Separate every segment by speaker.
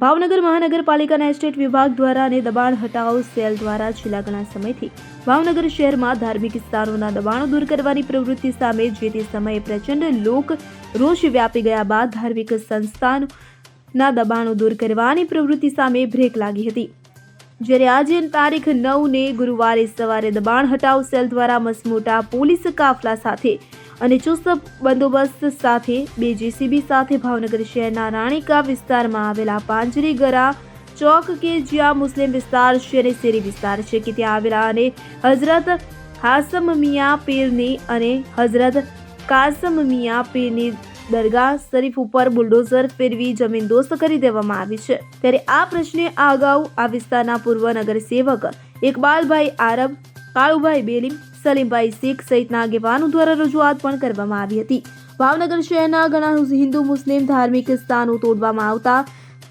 Speaker 1: ભાવનગર મહાનગરપાલિકાના એસ્ટેટ વિભાગ દ્વારા અને દબાણ હટાવ સેલ દ્વારા છેલ્લા ઘણા સમયથી ભાવનગર શહેરમાં ધાર્મિક સ્થાનોના દબાણો દૂર કરવાની પ્રવૃત્તિ સામે જે તે સમયે પ્રચંડ લોક રોષ વ્યાપી ગયા બાદ ધાર્મિક સંસ્થાનોના દબાણો દૂર કરવાની પ્રવૃત્તિ સામે બ્રેક લાગી હતી। જ્યારે આજે તારીખ 9 ને ગુરુવારે સવારે દબાણ હટાવ સેલ દ્વારા મસમોટા પોલીસ કાફલા સાથે અને ચુસ્ત બંદોબસ્ત સાથે 2 JCB સાથે ભાવનગર શહેરના રાણીકા વિસ્તારમાં આવેલા પાંજરીગરા ચોક કે જ્યાં મુસ્લિમ વિસ્તાર છે અને શેરી વિસ્તાર છે કે ત્યાં આવેલા અને હઝરત હાસમ મિયા પીરની અને હઝરત કાસમ મિયા પીરની દરગાહ શરીફ ઉપર બુલડોઝર ફેરવી જમીનદોસ્ત કરી દેવામાં આવી છે। ત્યારે આ પ્રશ્ને અગાઉ આ વિસ્તારના પૂર્વ નગરસેવક ઇકબાલભાઈ આરબ, કાળુભાઈ બેલીમ, સલીમભાઈ શેખ સહિતના આગેવાનો દ્વારા રજૂઆત પણ કરવામાં આવી હતી। ભાવનગર શહેરના ઘણા હિન્દુ મુસ્લિમ ધાર્મિક સ્થાનો તોડવામાં આવતા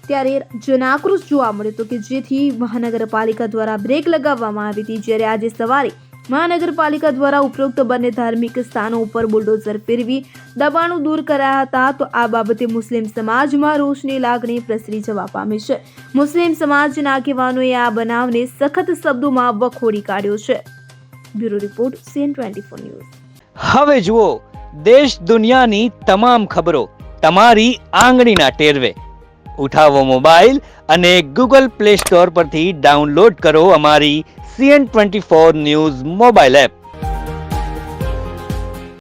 Speaker 1: ત્યારે જનાક્રોશ જોવા મળ્યો હતો કે જેથી મહાનગરપાલિકા દ્વારા બ્રેક લગાવવામાં આવી હતી। જ્યારે આજે સવારે મહાનગરપાલિકા દ્વારા ઉપરોક્ત બંને ધાર્મિક સ્થાનો ઉપર બુલડોઝર ફેરવી દબાણો દૂર કરાયા હતા તો આ બાબતે મુસ્લિમ સમાજમાં રોષની લાગણી પ્રસરી જવા પામી છે। મુસ્લિમ સમાજના આગેવાનોએ આ બનાવને સખત શબ્દોમાં વખોડી કાઢ્યો છે। Bureau report CN24 news.
Speaker 2: હવે જુઓ દેશ દુનિયાની તમામ ખબરો તમારી આંગળીના ટેરવે। ઉઠાવો મોબાઈલ અને Google Play Store પરથી ડાઉનલોડ કરો અમારી CN24 ન્યૂઝ મોબાઈલ એપ।